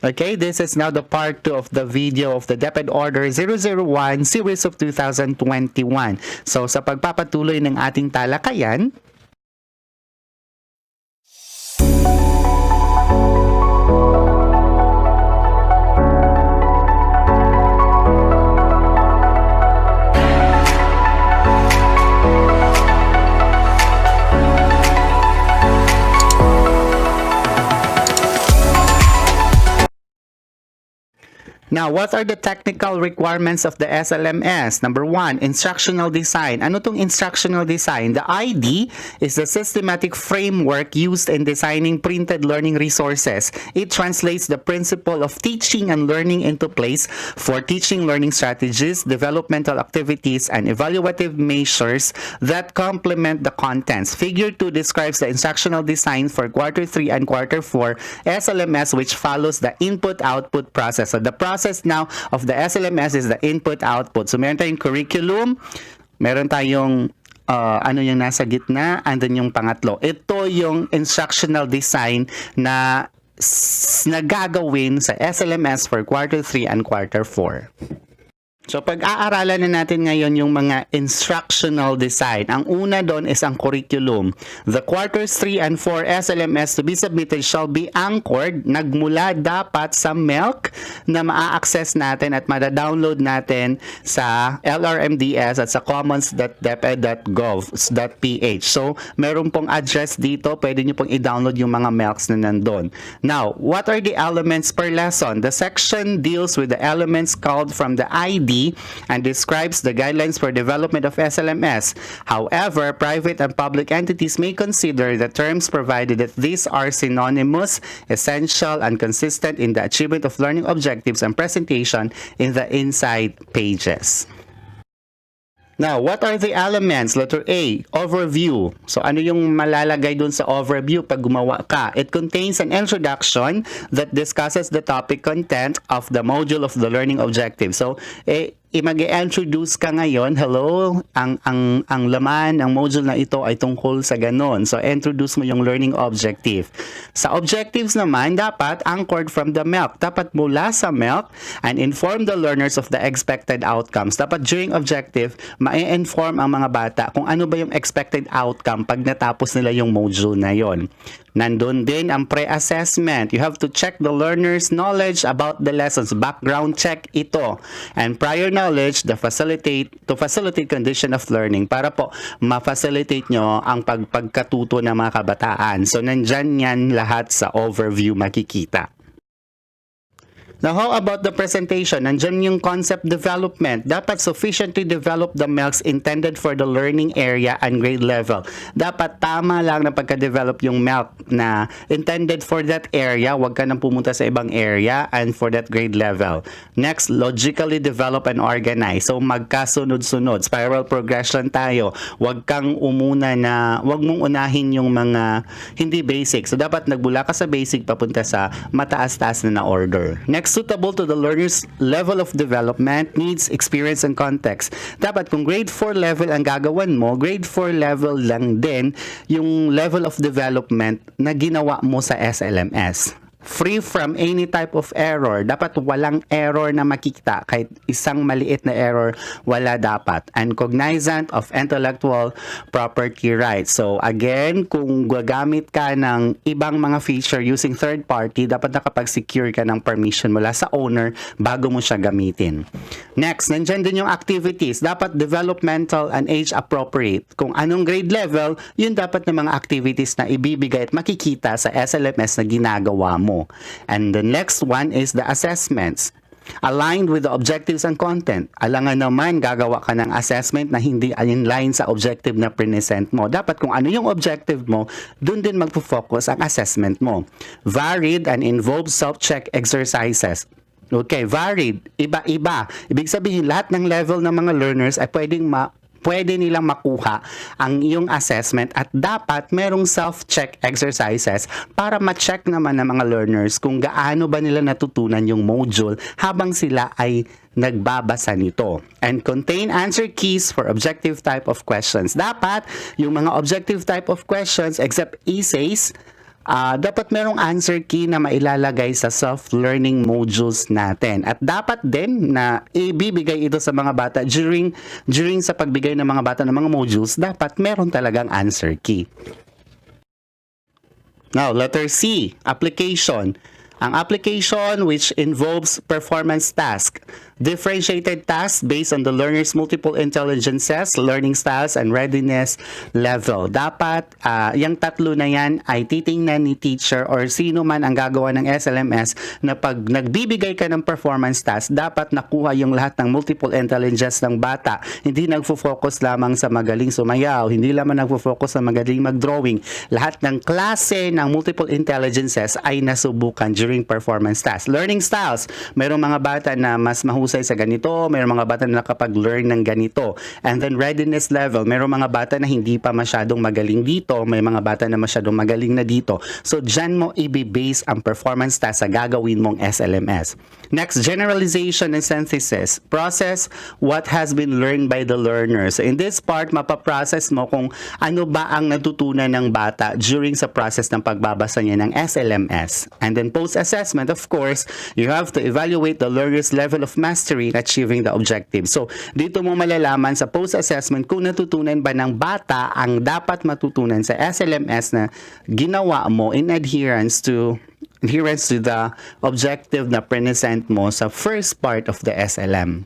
Okay, this is now the part 2 of the video of the Deped Order 001 series of 2021. So sa pagpapatuloy ng ating talakayan, now, what are the technical requirements of the SLMs? Number 1, instructional design. Ano tong instructional design? The ID is the systematic framework used in designing printed learning resources. It translates the principle of teaching and learning into place for teaching learning strategies, developmental activities, and evaluative measures that complement the contents. Figure 2 describes the instructional design for quarter 3 and quarter 4 SLMs, which follows the input-output process. So the process now of the SLMS is the input-output. So meron tayong curriculum, meron tayong ano yung nasa gitna, and then yung pangatlo. Ito yung instructional design na gagawin sa SLMS for quarter 3 and quarter 4. So pag-aaralan na natin ngayon yung mga instructional design. Ang una doon is ang curriculum. The quarters 3 and 4 SLMS to be submitted shall be anchored, nagmula dapat sa MELC na maa-access natin at mada-download natin sa LRMDS at sa commons.deped.gov.ph. So meron pong address dito, pwede nyo pong i-download yung mga MELCs na nandun. Now, what are the elements per lesson? The section deals with the elements called from the ID and describes the guidelines for development of SLMS. However, private and public entities may consider the terms provided that these are synonymous, essential, and consistent in the achievement of learning objectives and presentation in the inside pages. Now, what are the elements? Letter A, overview. So, ano yung malalagay dun sa overview pag gumawa ka? It contains an introduction that discusses the topic content of the module of the learning objective. So, mag-introduce ka ngayon, hello, ang laman ng module na ito ay tungkol sa ganon. So, introduce mo yung learning objective. Sa objectives naman, dapat anchored from the MELC. Dapat mula sa MELC and inform the learners of the expected outcomes. Dapat during objective, ma-inform ang mga bata kung ano ba yung expected outcome pag natapos nila yung module na yon. Nandun din ang pre-assessment. You have to check the learner's knowledge about the lessons. Background check ito. And prior knowledge to facilitate condition of learning para po ma-facilitate nyo ang pagkatuto ng mga kabataan. So, nandyan yan lahat sa overview makikita. Now, how about the presentation? Nandiyan yung concept development. Dapat sufficiently develop the MELCs intended for the learning area and grade level. Dapat tama lang na pagka-develop yung MELC na intended for that area. Huwag ka nang pumunta sa ibang area and for that grade level. Next, logically develop and organize. So, magkasunod-sunod. Spiral progression tayo. Huwag mong unahin yung mga hindi basic. So, dapat nagbula ka sa basic papunta sa mataas-taas na order. Next, suitable to the learner's level of development, needs, experience, and context. Dapat kung grade 4 level ang gagawan mo, grade 4 level lang din yung level of development na ginawa mo sa SLMS. Free from any type of error. Dapat walang error na makikita. Kahit isang maliit na error, wala dapat. And cognizant of intellectual property rights. So again, kung gagamit ka ng ibang mga feature using third party, dapat nakapag-secure ka ng permission mula sa owner bago mo siya gamitin. Next, nandyan din yung activities. Dapat developmental and age appropriate. Kung anong grade level, yun dapat ng mga activities na ibibigay at makikita sa SLMS na ginagawa mo. And the next one is the assessments. Aligned with the objectives and content. Alangan naman, gagawa ka ng assessment na hindi in line sa objective na present mo. Dapat kung ano yung objective mo, dun din magpo-focus ang assessment mo. Varied and involved self-check exercises. Okay, varied. Iba-iba. Ibig sabihin, lahat ng level ng mga learners ay pwede nilang makuha ang iyong assessment at dapat merong self-check exercises para ma-check naman ng mga learners kung gaano ba nila natutunan yung module habang sila ay nagbabasa nito. And contain answer keys for objective type of questions. Dapat yung mga objective type of questions except essays, dapat merong answer key na mailalagay sa self-learning modules natin. At dapat din na ibibigay ito sa mga bata during sa pagbigay ng mga bata ng mga modules, dapat meron talagang answer key. Now, letter C, application. Ang application which involves performance task. Differentiated tasks based on the learner's multiple intelligences, learning styles, and readiness level. Dapat, yung tatlo na yan ay titingnan ni teacher or sino man ang gagawa ng SLMS na pag nagbibigay ka ng performance task, dapat nakuha yung lahat ng multiple intelligence ng bata. Hindi nagfo-focus lamang sa magaling sumayaw, hindi lamang nagfo-focus sa magaling mag-drawing. Lahat ng klase ng multiple intelligences ay nasubukan during performance task. Learning styles, mayroong mga bata na mas mahusay sa ganito, mayroong mga bata na nakapag-learn ng ganito. And then readiness level, mayroong mga bata na hindi pa masyadong magaling dito, may mga bata na masyadong magaling na dito. So dyan mo i-base ang performance task sa gagawin mong SLMS. Next, generalization and synthesis. Process what has been learned by the learner. So in this part, mapaprocess mo kung ano ba ang natutunan ng bata during sa process ng pagbabasa niya ng SLMS. And then post-assessment, of course, you have to evaluate the learner's level of mastery in achieving the objective. So dito mo malalaman sa post-assessment kung natutunan ba ng bata ang dapat matutunan sa SLMS na ginawa mo in adherence to the objective na present mo sa first part of the SLM.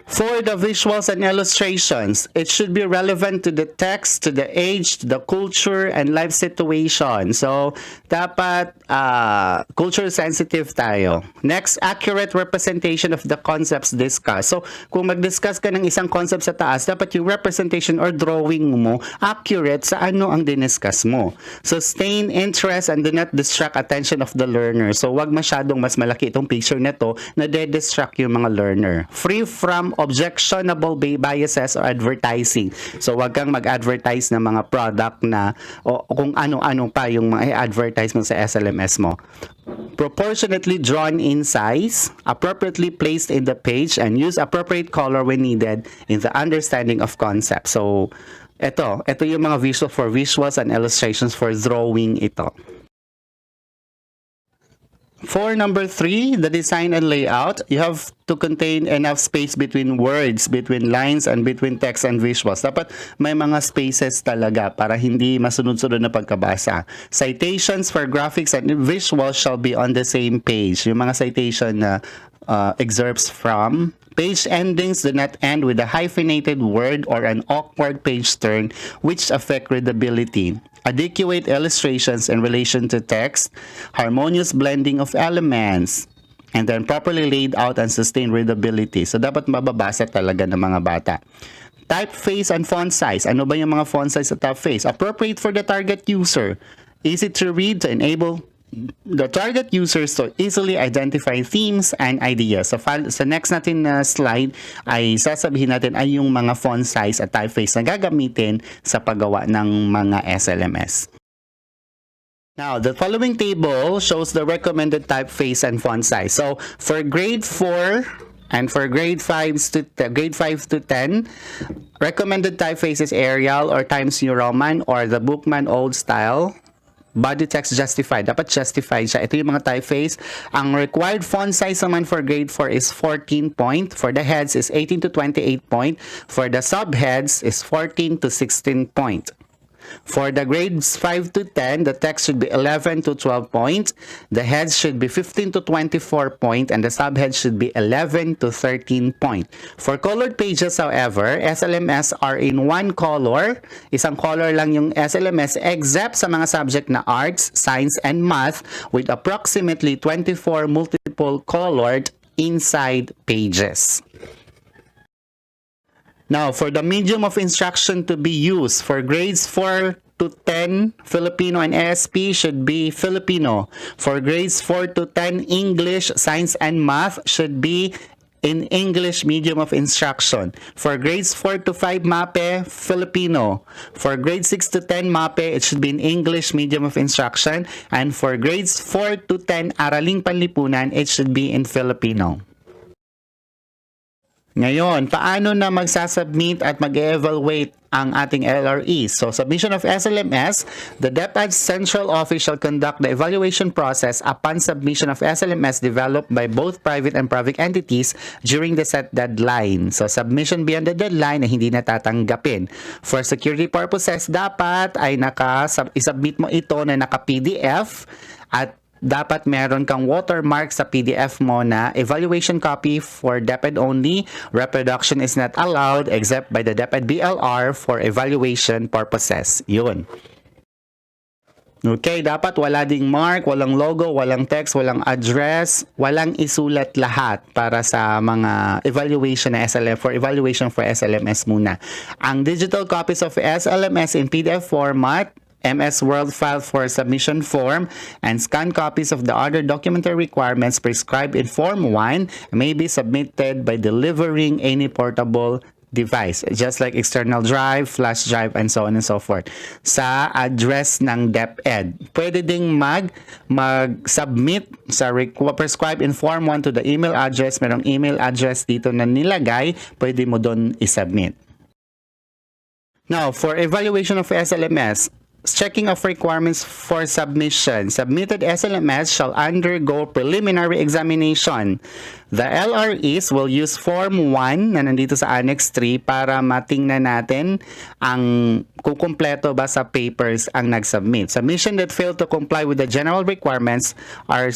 For the visuals and illustrations, it should be relevant to the text, to the age, to the culture, and life situation. So, dapat culture sensitive tayo. Next, accurate representation of the concepts discussed. So, kung mag-discuss ka ng isang concept sa taas, dapat yung representation or drawing mo accurate sa ano ang diniscuss mo. Sustain interest and do not distract attention of the learner. So, wag masyadong mas malaki itong picture na to na de-distract yung mga learner. Free from objectionable biases or advertising. So, wag kang mag-advertise ng mga product na o kung ano-ano pa yung mga advertisement sa SLMS mo. Proportionately drawn in size, appropriately placed in the page, and use appropriate color when needed in the understanding of concept. So, ito yung mga visual for visuals and illustrations for drawing ito. For number 3, the design and layout, you have to contain enough space between words, between lines, and between text and visuals. Dapat may mga spaces talaga para hindi masunod-sunod na pagkabasa. Citations for graphics and visuals shall be on the same page. Yung mga citation na excerpts from. Page endings do not end with a hyphenated word or an awkward page turn which affect readability. Adequate illustrations in relation to text, harmonious blending of elements, and then properly laid out and sustained readability. So, dapat mababasa talaga ng mga bata. Typeface and font size. Ano ba yung mga font size sa typeface? Appropriate for the target user. Easy to read to enable the target users to easily identify themes and ideas. So, sa next natin na slide ay sasabihin natin ay yung mga font size at typeface na gagamitin sa paggawa ng mga SLMS. Now, the following table shows the recommended typeface and font size. So, for grade 4 and for grade 5 to 10, recommended typeface is Arial or Times New Roman or the Bookman Old Style. body text justified. Dapat justified siya. Ito yung mga typeface. Ang required font size naman for grade 4 is 14 point. For the heads is 18 to 28 point. For the subheads is 14 to 16 point. For the grades 5 to 10, the text should be 11 to 12 points. The heads should be 15 to 24 point, and the subheads should be 11 to 13 point. For colored pages, however, SLMS are in one color. Isang color lang yung SLMS except sa mga subject na arts, science, and math with approximately 24 multiple colored inside pages. Now, for the medium of instruction to be used for grades 4 to 10, Filipino and ASP should be Filipino. For grades 4 to 10, English, Science, and Math should be in English medium of instruction. For grades 4 to 5, MAPE, Filipino. For grades 6 to 10, MAPE, it should be in English medium of instruction. And for grades 4 to 10, Araling Panlipunan, it should be in Filipino. Ngayon, paano na magsasubmit at mag-evaluate ang ating LRE? So, submission of SLMS, the DepEd Central Office shall conduct the evaluation process upon submission of SLMS developed by both private and public entities during the set deadline. So, submission beyond the deadline na hindi natatanggapin. For security purposes, dapat ay isubmit mo ito na naka-PDF at dapat meron kang watermark sa PDF mo na evaluation copy for DepEd only. Reproduction is not allowed except by the DepEd BLR for evaluation purposes. Yun. Okay, dapat wala ding mark, walang logo, walang text, walang address, walang isulat lahat para sa mga evaluation na SLM, for evaluation for SLMS muna. Ang digital copies of SLMS in PDF format, MS Word file for submission form, and scanned copies of the other documentary requirements prescribed in Form 1 may be submitted by delivering any portable device, just like external drive, flash drive, and so on and so forth, sa address ng DepEd. Pwede ding mag-submit sa prescribed in Form 1 to the email address. Merong email address dito na nilagay, pwede mo doon isubmit. Now, for evaluation of SLMS, checking of requirements for submission. Submitted SLMS shall undergo preliminary examination. The LREs will use Form 1 na nandito sa Annex 3 para matingnan natin ang kukumpleto ba sa papers ang nag-submit. Submission that fail to comply with the general requirements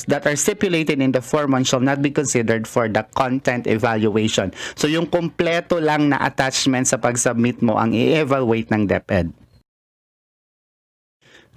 that are stipulated in the Form 1 shall not be considered for the content evaluation. So yung kumpleto lang na attachment sa pag-submit mo ang i-evaluate ng DepEd.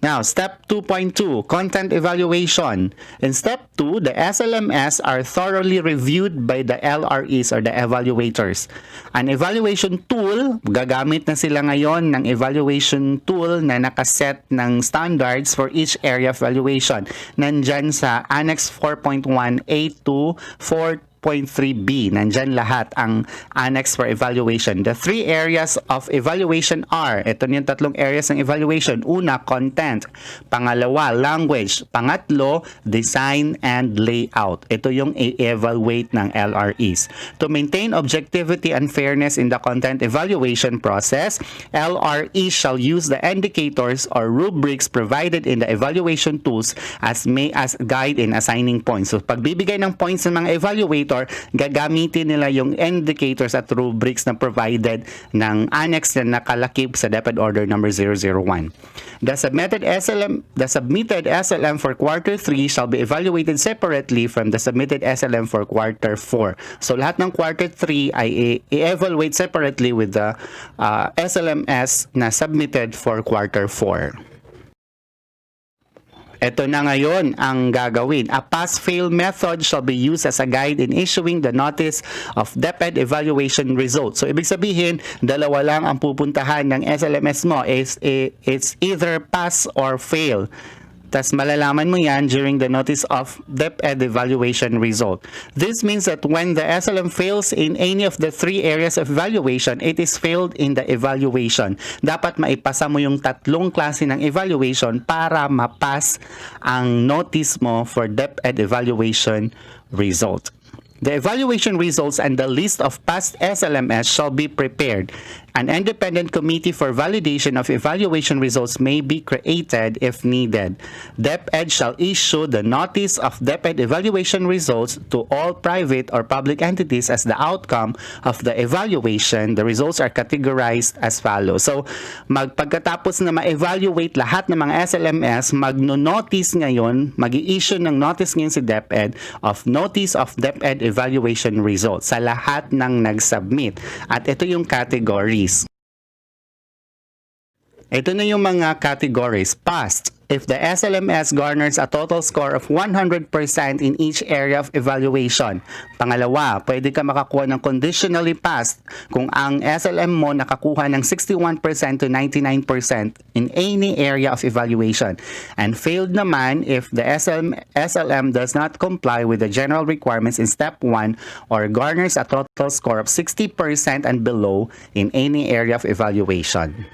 Now, Step 2.2, Content Evaluation. In Step 2, the SLMS are thoroughly reviewed by the LREs or the evaluators. An evaluation tool, gagamit na sila ngayon ng evaluation tool na nakaset ng standards for each area of evaluation. Nandyan sa Annex 4.1A to 4.3B. Nandyan lahat ang annex for evaluation. The three areas of evaluation are, ito yung tatlong areas ng evaluation. Una, content. Pangalawa, language. Pangatlo, design and layout. Ito yung i-evaluate ng LREs. To maintain objectivity and fairness in the content evaluation process, LREs shall use the indicators or rubrics provided in the evaluation tools as guide in assigning points. So, pagbibigay ng points ng mga evaluator, gagamitin nila yung indicators at rubrics na provided ng annex na nakalakip sa Deped Order Number 001. The submitted SLM for Quarter 3 shall be evaluated separately from the submitted SLM for Quarter 4. So lahat ng Quarter 3 ay i-evaluate separately with the SLMS na submitted for Quarter 4. Ito na ngayon ang gagawin. A pass-fail method shall be used as a guide in issuing the notice of DepEd evaluation results. So, ibig sabihin, dalawa lang ang pupuntahan ng SLMS mo. It's either pass or fail. Tas malalaman mo yan during the notice of DepEd evaluation result. This means that when the SLM fails in any of the three areas of evaluation, it is failed in the evaluation. Dapat maipasa mo yung tatlong klase ng evaluation para mapass ang notice mo for DepEd evaluation result. The evaluation results and the list of past SLMS shall be prepared. An independent committee for validation of evaluation results may be created if needed. Deped shall issue the notice of Deped evaluation results to all private or public entities as the outcome of the evaluation. The results are categorized as follows. So, pagkatapos na ma-evaluate lahat ng mga SLMS, magno-notice ngayon, mag-i-issue ng notice ngayon si Deped of notice of Deped evaluation results sa lahat ng nag-submit. At ito yung categories. Ito na yung mga categories. Passed, if the SLMS garners a total score of 100% in each area of evaluation. Pangalawa, pwede ka makakuha ng conditionally passed kung ang SLM mo nakakuha ng 61% to 99% in any area of evaluation. And failed naman if the SLM does not comply with the general requirements in step 1 or garners a total score of 60% and below in any area of evaluation.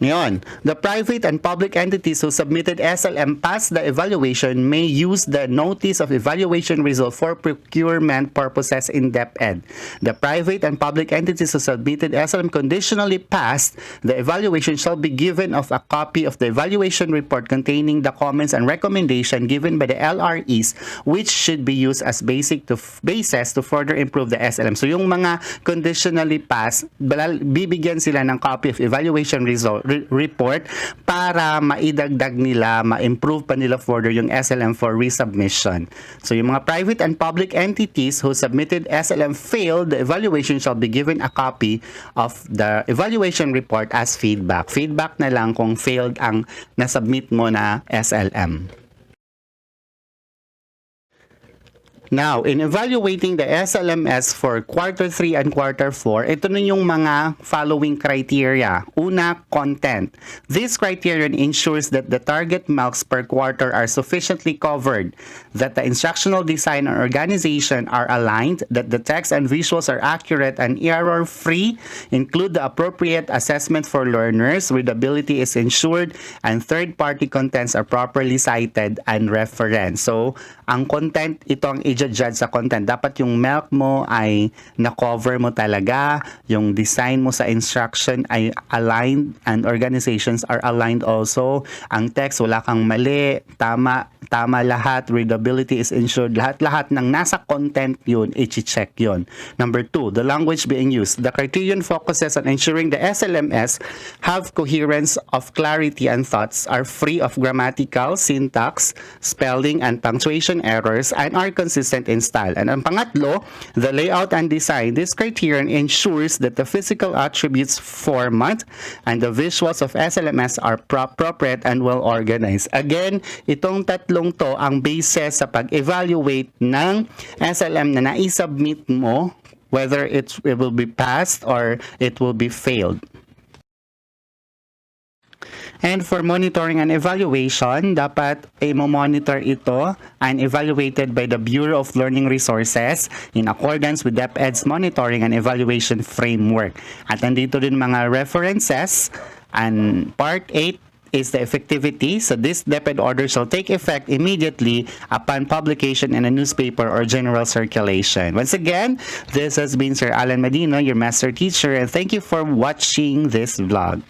Ngayon, the private and public entities who submitted SLM past the evaluation may use the notice of evaluation result for procurement purposes in Deped. The private and public entities who submitted SLM conditionally passed the evaluation shall be given of a copy of the evaluation report containing the comments and recommendation given by the LREs, which should be used as basis to further improve the SLM. So yung mga conditionally passed, bibigyan sila ng copy of evaluation result report para maidagdag nila, ma-improve pa nila further yung SLM for resubmission. So yung mga private and public entities who submitted SLM failed, the evaluation shall be given a copy of the evaluation report as feedback. Feedback na lang kung failed ang nasubmit mo na SLM. Now, in evaluating the SLMS for quarter 3 and quarter 4, ito na yung mga following criteria. Una, content. This criterion ensures that the target marks per quarter are sufficiently covered, that the instructional design and organization are aligned, that the text and visuals are accurate and error-free, include the appropriate assessment for learners, readability is ensured, and third-party contents are properly cited and referenced. So, ang content, ito ang i-judge sa content. Dapat yung MELC mo ay na-cover mo talaga, yung design mo sa instruction ay aligned and organizations are aligned also. Ang text, wala kang mali, tama lahat, readability is ensured, lahat ng nasa content yun, i-check yun. Number 2, the language being used. The criterion focuses on ensuring the SLMS have coherence of clarity and thoughts, are free of grammatical, syntax, spelling, and punctuation errors, and are consistent in style. And ang pangatlo, the layout and design. This criterion ensures that the physical attributes, format, and the visuals of SLMS are appropriate and well organized. Again, itong tatlong to ang basis sa pag-evaluate ng SLM na na-submit mo, whether it will be passed or it will be failed. And for monitoring and evaluation, dapat i-monitor ito and evaluated by the Bureau of Learning Resources in accordance with DepEd's monitoring and evaluation framework. At nandito din mga references, and part 8 is the effectivity. So this Deped order shall take effect immediately upon publication in a newspaper or general circulation. Once again, this has been Sir Alan Medina, your master teacher, and thank you for watching this vlog.